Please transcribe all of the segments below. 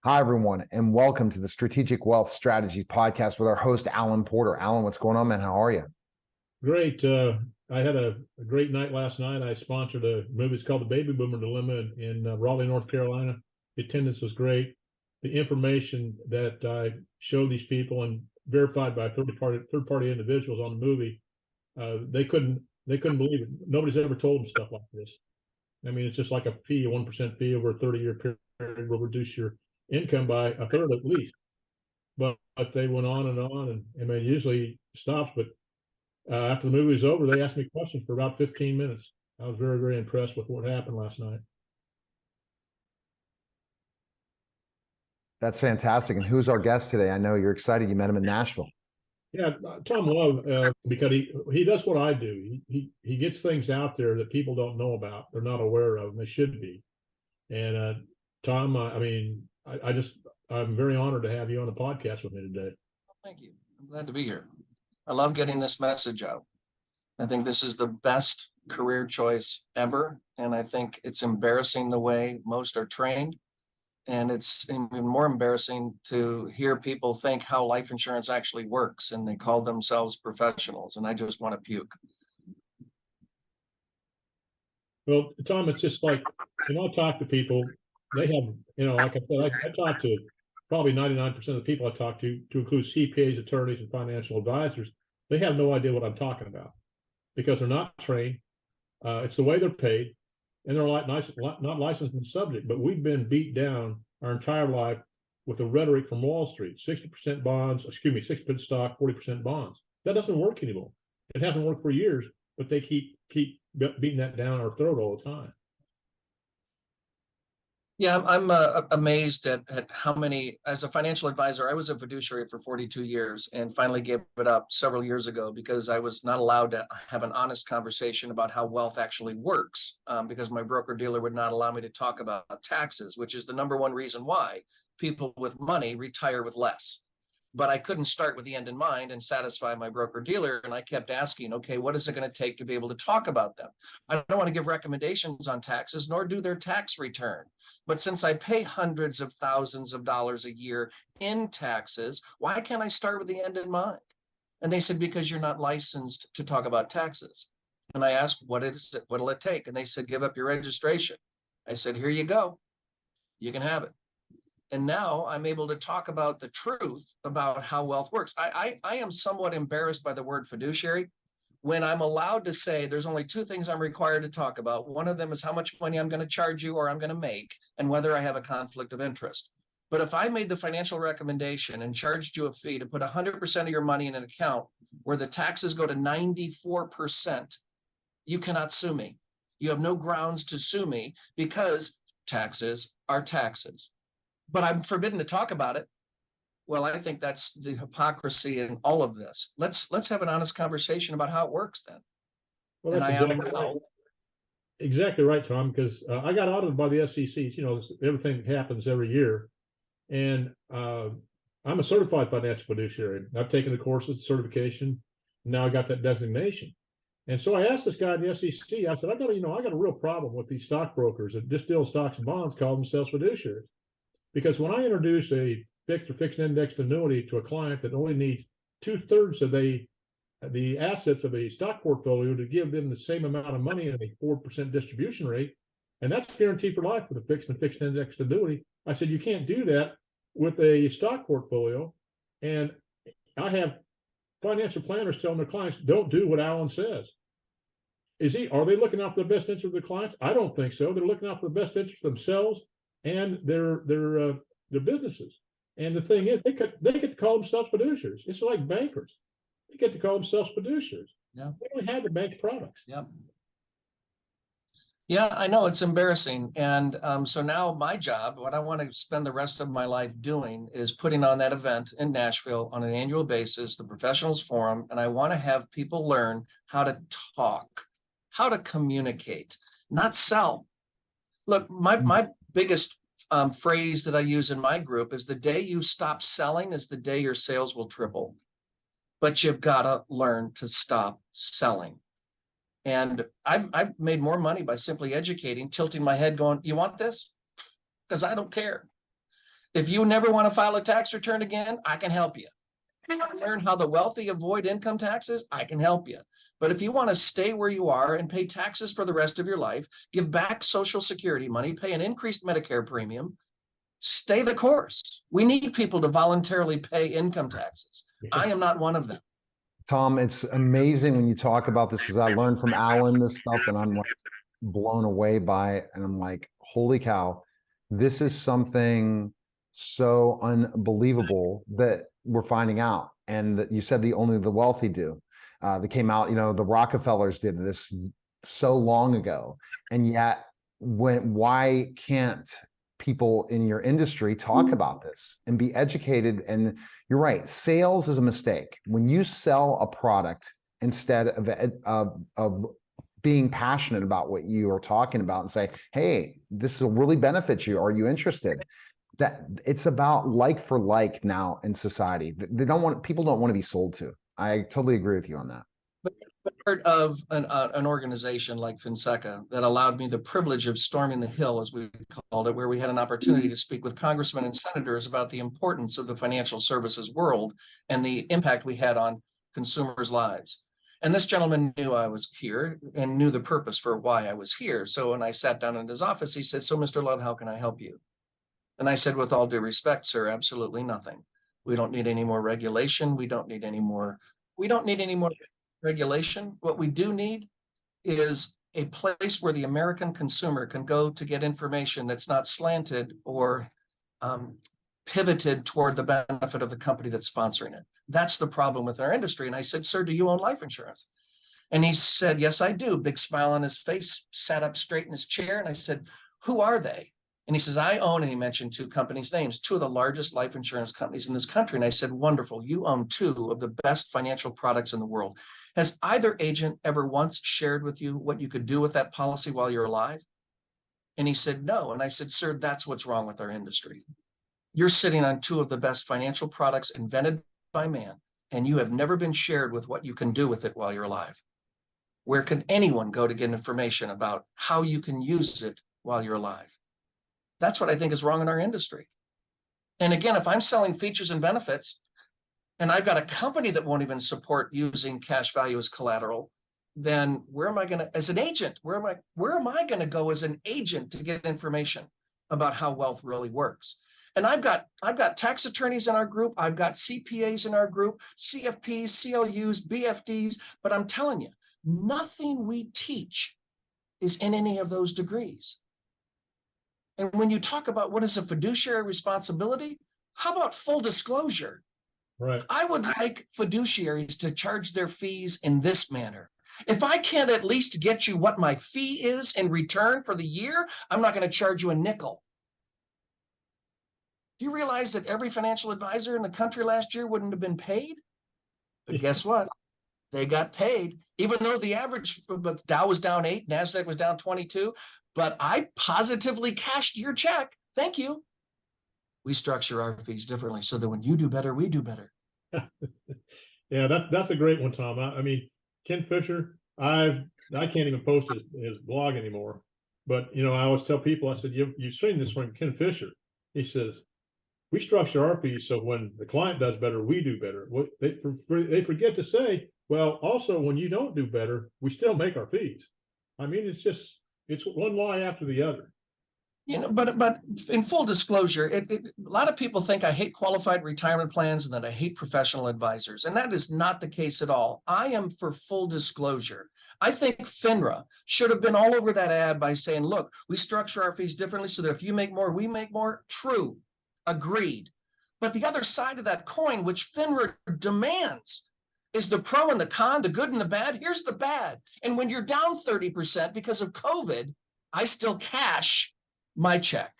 Hi, everyone, and welcome to the Strategic Wealth Strategies podcast with our host, Alan Porter. Alan, what's going on, man? How are you? Great. I had a great night last night. I sponsored a movie. It's called The Baby Boomer Dilemma in Raleigh, North Carolina. The attendance was great. The information that I showed these people and verified by third party individuals on the movie, they couldn't believe it. Nobody's ever told them stuff like this. I mean, it's just like a 1% fee over a 30-year period will reduce your income by a third at least. But they went on, and I mean, usually stops, but after the movie was over, they asked me questions for about 15 minutes. I was very, very impressed with what happened last night. That's fantastic. And who's our guest today? I know you're excited. You met him in Nashville. Yeah, Tom Love, because he does what I do. He gets things out there that people don't know about, they're not aware of, and they should be. And Tom, I mean, I'm very honored to have you on the podcast with me today. Thank you. I'm glad to be here. I love getting this message out. I think this is the best career choice ever. And I think it's embarrassing the way most are trained. And it's even more embarrassing to hear people think how life insurance actually works and they call themselves professionals. And I just want to puke. Well, Tom, it's just like, I talk to people, they have, like I said, I talk to probably 99% of the people I talk to include CPAs, attorneys, and financial advisors. They have no idea what I'm talking about because they're not trained. It's the way they're paid, and they're not licensed in the subject. But we've been beat down our entire life with the rhetoric from Wall Street: 60% bonds, 60% stock, 40% bonds. That doesn't work anymore. It hasn't worked for years, but they keep beating that down our throat all the time. Yeah, I'm amazed at how many, as a financial advisor, I was a fiduciary for 42 years and finally gave it up several years ago because I was not allowed to have an honest conversation about how wealth actually works because my broker dealer would not allow me to talk about taxes, which is the number one reason why people with money retire with less. But I couldn't start with the end in mind and satisfy my broker dealer. And I kept asking, okay, what is it going to take to be able to talk about them? I don't want to give recommendations on taxes, nor do their tax return. But since I pay hundreds of thousands of dollars a year in taxes, why can't I start with the end in mind? And they said, because you're not licensed to talk about taxes. And I asked, what'll it take? And they said, give up your registration. I said, here you go. You can have it. And now I'm able to talk about the truth about how wealth works. I am somewhat embarrassed by the word fiduciary when I'm allowed to say there's only two things I'm required to talk about. One of them is how much money I'm going to charge you or I'm going to make and whether I have a conflict of interest. But if I made the financial recommendation and charged you a fee to put 100% of your money in an account where the taxes go to 94%, you cannot sue me. You have no grounds to sue me because taxes are taxes. But I'm forbidden to talk about it. Well, I think that's the hypocrisy in all of this. Let's have an honest conversation about how it works then. Well, that's exactly right, Tom, because I got audited by the SEC. Everything happens every year. And I'm a certified financial fiduciary. I've taken the courses, certification. Now I got that designation. And so I asked this guy in the SEC, I said, I got a real problem with these stockbrokers that just deal stocks and bonds, call themselves fiduciaries. Because when I introduce a fixed indexed annuity to a client that only needs 2/3 of the assets of a stock portfolio to give them the same amount of money at a 4% distribution rate, and that's guaranteed for life with a fixed indexed annuity, I said, you can't do that with a stock portfolio. And I have financial planners telling their clients, don't do what Alan says. Are they looking out for the best interest of the clients? I don't think so. They're looking out for the best interest of themselves and their businesses. And the thing is, they get to call themselves fiduciaries. It's like bankers. They get to call themselves fiduciaries. Yeah. They don't have the bank products. Yeah. Yeah, I know it's embarrassing. And so now my job, what I want to spend the rest of my life doing is putting on that event in Nashville on an annual basis, the Professionals Forum. And I want to have people learn how to talk, how to communicate, not sell. Look, my biggest phrase that I use in my group is the day you stop selling is the day your sales will triple. But you've got to learn to stop selling. And I've made more money by simply educating, tilting my head going, you want this? Because I don't care. If you never want to file a tax return again, I can help you. If you want to learn how the wealthy avoid income taxes, I can help you. But if you want to stay where you are and pay taxes for the rest of your life, give back Social Security money, pay an increased Medicare premium, stay the course. We need people to voluntarily pay income taxes. I am not one of them. Tom, it's amazing when you talk about this, because I learned from Alan this stuff and I'm like blown away by it. And I'm like, holy cow, this is something so unbelievable that we're finding out. And that you said only the wealthy do. That came out, the Rockefellers did this so long ago. And yet, why can't people in your industry talk about this and be educated? And you're right, sales is a mistake. When you sell a product instead of being passionate about what you are talking about and say, hey, this will really benefit you. Are you interested? That it's about like for like now in society. People don't want to be sold to. I totally agree with you on that. Part of an organization like Finseca that allowed me the privilege of storming the Hill, as we called it, where we had an opportunity to speak with congressmen and senators about the importance of the financial services world and the impact we had on consumers' lives. And this gentleman knew I was here and knew the purpose for why I was here. So when I sat down in his office, he said, "So, Mr. Ludd, how can I help you?" And I said, "With all due respect, sir, absolutely nothing. We don't need any more regulation. We don't need any more regulation. What we do need is a place where the American consumer can go to get information that's not slanted or pivoted toward the benefit of the company that's sponsoring it. That's the problem with our industry." And I said, "Sir, do you own life insurance?" And he said, "Yes, I do." Big smile on his face, sat up straight in his chair. And I said, "Who are they?" And he says, "I own," and he mentioned two companies' names, two of the largest life insurance companies in this country. And I said, "Wonderful. You own two of the best financial products in the world. Has either agent ever once shared with you what you could do with that policy while you're alive?" And he said, "No." And I said, "Sir, that's what's wrong with our industry. You're sitting on two of the best financial products invented by man, and you have never been shared with what you can do with it while you're alive. Where can anyone go to get information about how you can use it while you're alive?" That's what I think is wrong in our industry. And again, if I'm selling features and benefits, and I've got a company that won't even support using cash value as collateral, then where am I going to, as an agent, where am I going to go as an agent to get information about how wealth really works? And I've got tax attorneys in our group. I've got CPAs in our group, CFPs, CLUs, BFDs. But I'm telling you, nothing we teach is in any of those degrees. And when you talk about what is a fiduciary responsibility, how about full disclosure? Right. I would like fiduciaries to charge their fees in this manner. If I can't at least get you what my fee is in return for the year, I'm not going to charge you a nickel. Do you realize that every financial advisor in the country last year wouldn't have been paid? But guess what? They got paid, even though the average Dow was down 8, NASDAQ was down 22. But I positively cashed your check. Thank you. We structure our fees differently so that when you do better, we do better. Yeah, that's a great one, Tom. I mean, Ken Fisher, I can't even post his blog anymore. But I always tell people, I said, you've seen this from Ken Fisher. He says, we structure our fees so when the client does better, we do better. What they forget to say, well, also when you don't do better, we still make our fees. I mean, it's one lie after the other. But in full disclosure, a lot of people think I hate qualified retirement plans and that I hate professional advisors. And that is not the case at all. I am for full disclosure. I think FINRA should have been all over that ad by saying, look, we structure our fees differently so that if you make more, we make more. True. Agreed. But the other side of that coin, which FINRA demands, is the pro and the con, the good and the bad. Here's the bad. And when you're down 30% because of COVID, I still cash my check.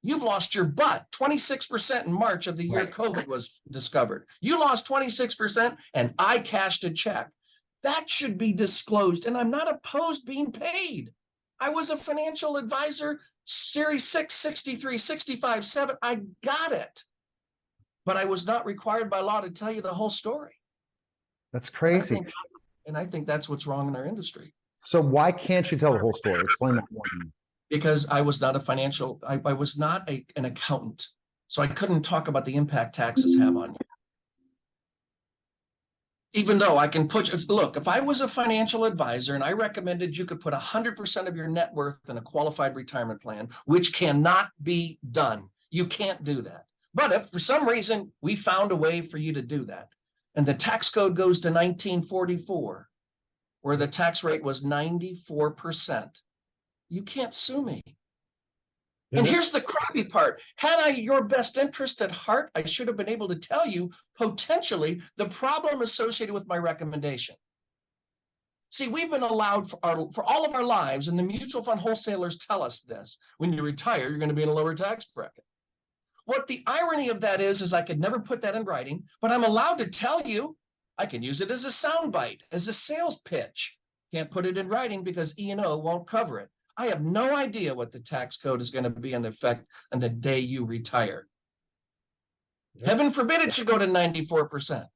You've lost your butt. 26% in March of the year COVID was discovered. You lost 26% and I cashed a check. That should be disclosed. And I'm not opposed being paid. I was a financial advisor, Series 6, 63, 65, 7. I got it. But I was not required by law to tell you the whole story. That's crazy. And I think that's what's wrong in our industry. So why can't you tell the whole story? Explain that more. Because I was not a financial, I was not an accountant. So I couldn't talk about the impact taxes have on you. Even though I can look, if I was a financial advisor and I recommended you could put 100% of your net worth in a qualified retirement plan, which cannot be done. You can't do that. But if for some reason we found a way for you to do that, and the tax code goes to 1944, where the tax rate was 94%, you can't sue me. And here's the crappy part. Had I your best interest at heart, I should have been able to tell you potentially the problem associated with my recommendation. See, we've been allowed for all of our lives, and the mutual fund wholesalers tell us this: when you retire, you're going to be in a lower tax bracket. What the irony of that is I could never put that in writing, but I'm allowed to tell you. I can use it as a soundbite, as a sales pitch. Can't put it in writing because E&O won't cover it. I have no idea what the tax code is going to be in effect on the day you retire. Heaven forbid it should go to 94%.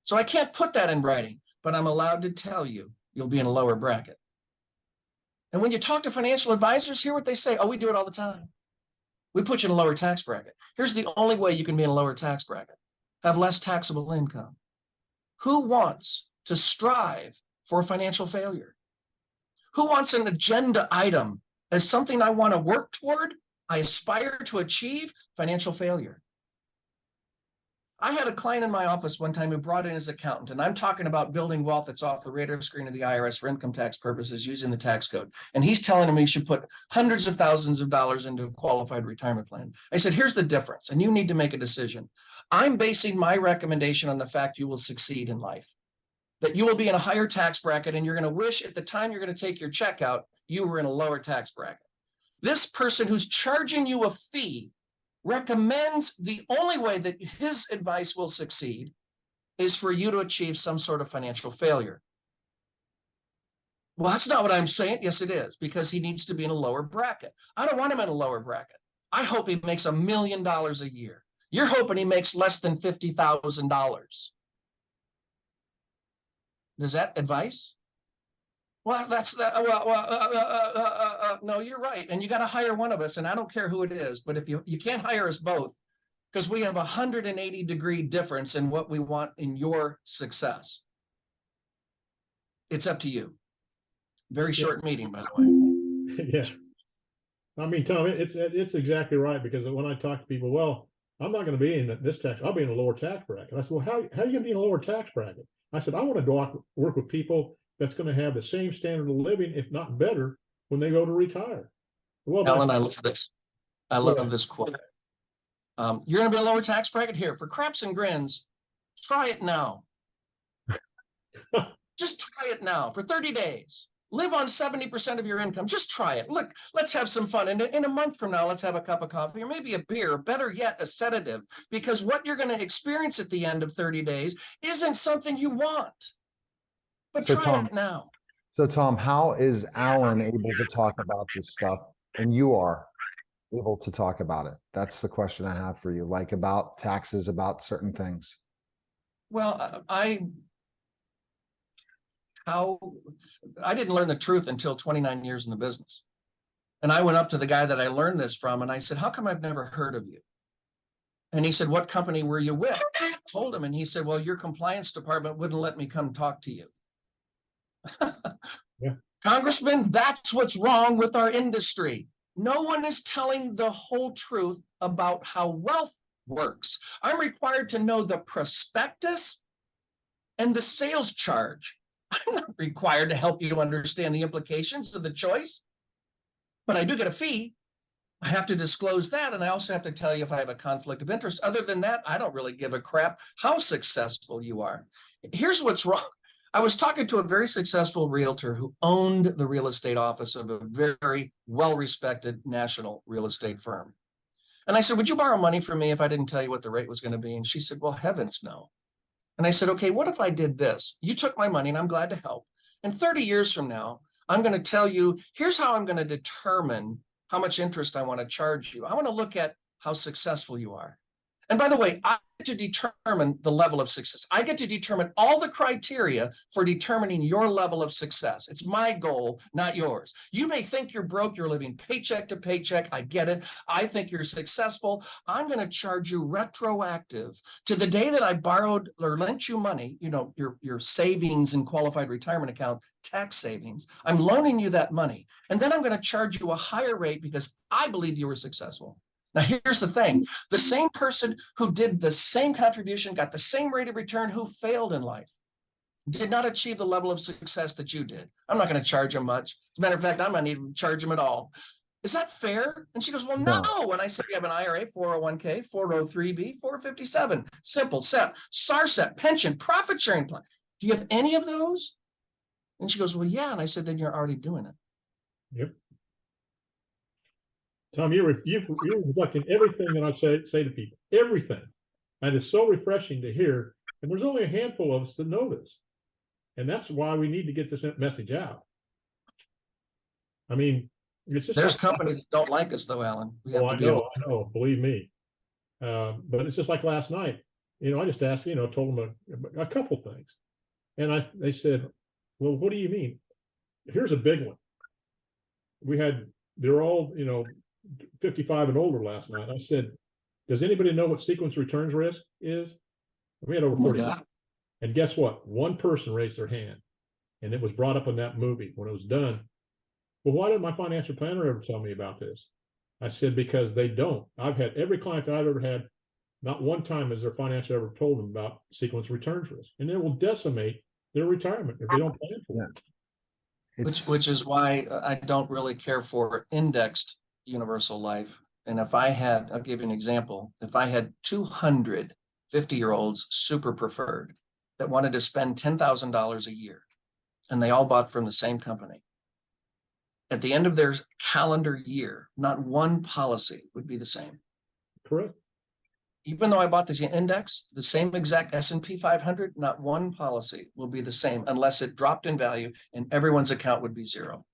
So I can't put that in writing, but I'm allowed to tell you you'll be in a lower bracket. And when you talk to financial advisors, hear what they say. Oh, we do it all the time. We put you in a lower tax bracket. Here's the only way you can be in a lower tax bracket: have less taxable income. Who wants to strive for financial failure? Who wants an agenda item as something I want to work toward, I aspire to achieve? Financial failure. I had a client in my office one time who brought in his accountant, and I'm talking about building wealth that's off the radar screen of the IRS for income tax purposes using the tax code. And he's telling him he should put hundreds of thousands of dollars into a qualified retirement plan. I said, here's the difference, and you need to make a decision. I'm basing my recommendation on the fact you will succeed in life, that you will be in a higher tax bracket, and you're going to wish at the time you're going to take your check out, you were in a lower tax bracket. This person who's charging you a fee recommends the only way that his advice will succeed is for you to achieve some sort of financial failure. Well, that's not what I'm saying. Yes, it is, because he needs to be in a lower bracket. I don't want him in a lower bracket. I hope he makes $1 million a year. You're hoping he makes less than $50,000. Is that advice? Well, that's that. No, you're right. And you got to hire one of us. And I don't care who it is, but if you can't hire us both, because we have a 180-degree difference in what we want in your success. It's up to you. Very short meeting, by the way. Yeah. I mean, Tom, it's exactly right, because when I talk to people, well, I'm not going to be in this tax, I'll be in a lower tax bracket. I said, well, how are you going to be in a lower tax bracket? I said, I want to go out, work with people that's going to have the same standard of living, if not better, when they go to retire. Well, Alan, I love this. I love this quote. You're going to be in a lower tax bracket here. For craps and grins, try it now. Just try it now for 30 days. Live on 70% of your income. Just try it. Look, let's have some fun. And in a month from now, let's have a cup of coffee or maybe a beer, or better yet, a sedative, because what you're going to experience at the end of 30 days isn't something you want. But So, try Tom, it now. So, Tom, how is Alan able to talk about this stuff and you are able to talk about it? That's the question I have for you, like about taxes, about certain things. Well, I didn't learn the truth until 29 years in the business. And I went up to the guy that I learned this from, and I said, how come I've never heard of you? And he said, what company were you with? I told him, and he said, well, your compliance department wouldn't let me come talk to you. Yeah. Congressman, that's what's wrong with our industry. No one is telling the whole truth about how wealth works. I'm required to know the prospectus and the sales charge. I'm not required to help you understand the implications of the choice, but I do get a fee. I have to disclose that, and I also have to tell you if I have a conflict of interest. Other than that, I don't really give a crap how successful you are. Here's what's wrong. I was talking to a very successful realtor who owned the real estate office of a very well-respected national real estate firm. And I said, would you borrow money from me if I didn't tell you what the rate was going to be? And she said, well, heavens no. And I said, okay, what if I did this? You took my money and I'm glad to help. And 30 years from now, I'm going to tell you, here's how I'm going to determine how much interest I want to charge you. I want to look at how successful you are. And by the way, I get to determine the level of success. I get to determine all the criteria for determining your level of success. It's my goal, not yours. You may think you're broke, you're living paycheck to paycheck. I get it. I think you're successful. I'm going to charge you retroactive to the day that I borrowed or lent you money, your savings and qualified retirement account, tax savings. I'm loaning you that money. And then I'm going to charge you a higher rate because I believe you were successful. Now, here's the thing. The same person who did the same contribution, got the same rate of return, who failed in life, did not achieve the level of success that you did. I'm not going to charge him much. As a matter of fact, I'm not even charge him at all. Is that fair? And she goes, well, no. And I said, you have an IRA, 401k, 403b, 457, simple, SEP, SARSEP, pension, profit sharing plan. Do you have any of those? And she goes, well, yeah. And I said, then you're already doing it. Yep. Tom, you're reflecting everything that I say to people, everything. And it's so refreshing to hear. And there's only a handful of us that know this. And that's why we need to get this message out. I mean, it's just there's companies that don't like us though, Alan. I know, believe me. But it's just like last night, I just asked, told them a couple things. And they said, well, what do you mean? Here's a big one. They're all, 55 and older last night. I said, does anybody know what sequence returns risk is? We had over 40. And guess what? One person raised their hand, and it was brought up in that movie when it was done. Well, why didn't my financial planner ever tell me about this? I said, because they don't. I've had every client that I've ever had, not one time has their financial ever told them about sequence returns risk, and it will decimate their retirement if they don't plan for it. Which is why I don't really care for indexed universal life. And if I had, I'll give you an example. If I had 200 50-year-olds super preferred that wanted to spend $10,000 a year, and they all bought from the same company, at the end of their calendar year, not one policy would be the same. Correct. Even though I bought this index, the same exact S&P 500, not one policy will be the same unless it dropped in value and everyone's account would be zero.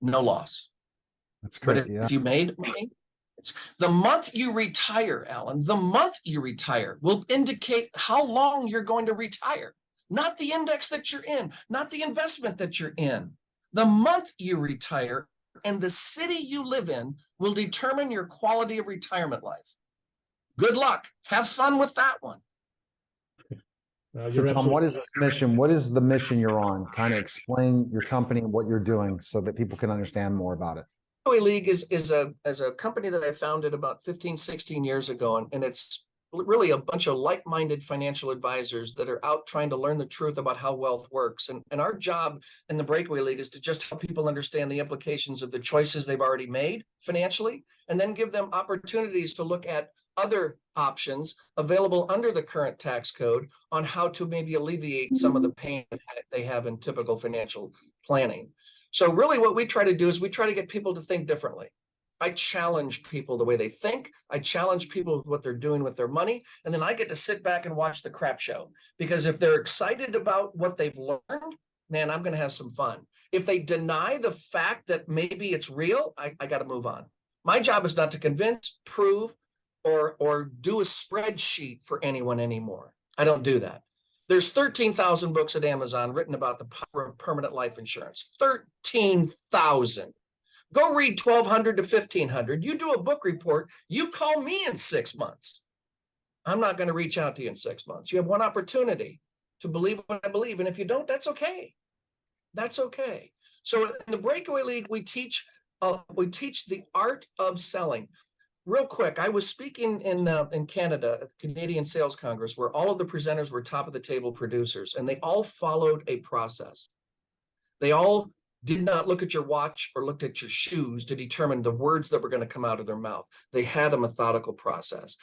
No loss. That's great. But if you made money, it's the month you retire, Alan, the month you retire will indicate how long you're going to retire, not the index that you're in, not the investment that you're in. The month you retire and the city you live in will determine your quality of retirement life. Good luck. Have fun with that one. So Tom, what is this mission? What is the mission you're on? Kind of explain your company and what you're doing so that people can understand more about it. League is a company that I founded about 15, 16 years ago. And it's really a bunch of like-minded financial advisors that are out trying to learn the truth about how wealth works. And our job in the Breakaway League is to just help people understand the implications of the choices they've already made financially, and then give them opportunities to look at other options available under the current tax code on how to maybe alleviate some of the pain that they have in typical financial planning. So really what we try to do is we try to get people to think differently. I challenge people the way they think. I challenge people with what they're doing with their money. And then I get to sit back and watch the crap show. Because if they're excited about what they've learned, man, I'm going to have some fun. If they deny the fact that maybe it's real, I got to move on. My job is not to convince, prove, or do a spreadsheet for anyone anymore. I don't do that. There's 13,000 books at Amazon written about the power of permanent life insurance. 13,000. Go read 1,200 to 1,500. You do a book report. You call me in 6 months. I'm not going to reach out to you in 6 months. You have one opportunity to believe what I believe. And if you don't, that's okay. That's okay. So in the Breakaway League, we teach the art of selling. Real quick, I was speaking in Canada at the Canadian Sales Congress, where all of the presenters were top of the table producers, and they all followed a process. They all did not look at your watch or looked at your shoes to determine the words that were going to come out of their mouth. They had a methodical process.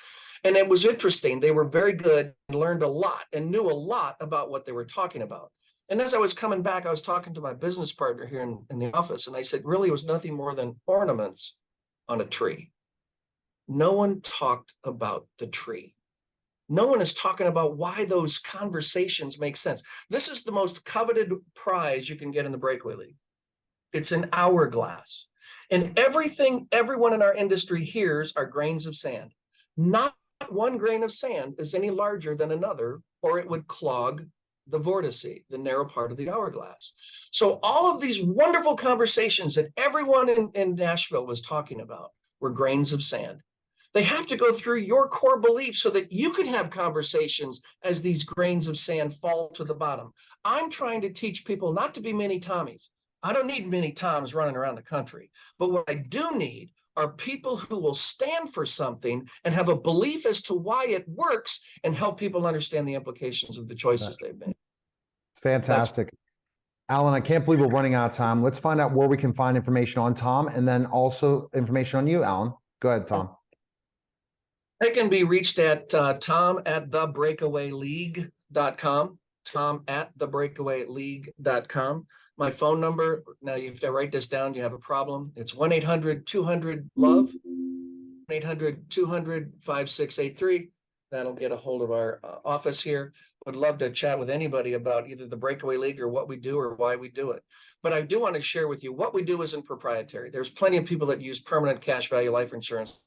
And it was interesting. They were very good and learned a lot and knew a lot about what they were talking about. And as I was coming back, I was talking to my business partner here in the office, and I said, really, it was nothing more than ornaments on a tree. No one talked about the tree. No one is talking about why those conversations make sense. This is the most coveted prize you can get in the Breakaway League. It's an hourglass. And everything everyone in our industry hears are grains of sand. Not one grain of sand is any larger than another, or it would clog the vortice, the narrow part of the hourglass. So all of these wonderful conversations that everyone in Nashville was talking about were grains of sand. They have to go through your core beliefs so that you can have conversations as these grains of sand fall to the bottom. I'm trying to teach people not to be mini Tommies. I don't need many Toms running around the country. But what I do need are people who will stand for something and have a belief as to why it works and help people understand the implications of the choices they've made. It's fantastic. Alan, I can't believe we're running out of time. Let's find out where we can find information on Tom and then also information on you, Alan. Go ahead, Tom. They can be reached at tom@thebreakawayleague.com, tom@thebreakawayleague.com. My phone number, now you have to write this down, you have a problem. It's 1-800-200-LOVE, 1-800-200-5683. That'll get a hold of our office here. Would love to chat with anybody about either the Breakaway League or what we do or why we do it. But I do want to share with you what we do isn't proprietary. There's plenty of people that use permanent cash value life insurance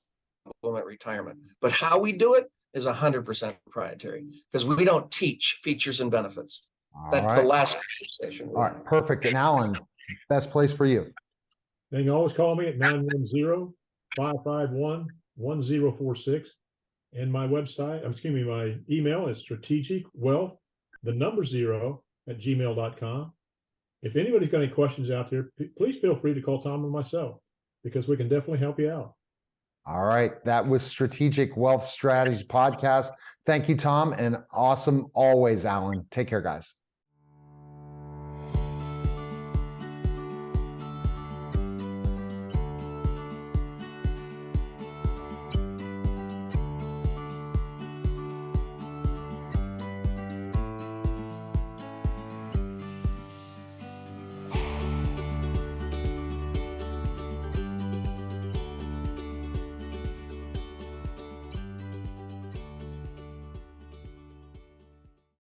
at retirement, but how we do it is 100% proprietary because we don't teach features and benefits. That's the last conversation. All right, perfect. And Alan, best place for you. They can always call me at 910-551-1046. And my website, excuse me, my email is strategicwealth0@gmail.com. If anybody's got any questions out there, please feel free to call Tom or myself because we can definitely help you out. All right. That was Strategic Wealth Strategies Podcast. Thank you, Tom, and awesome always, Alan. Take care, guys.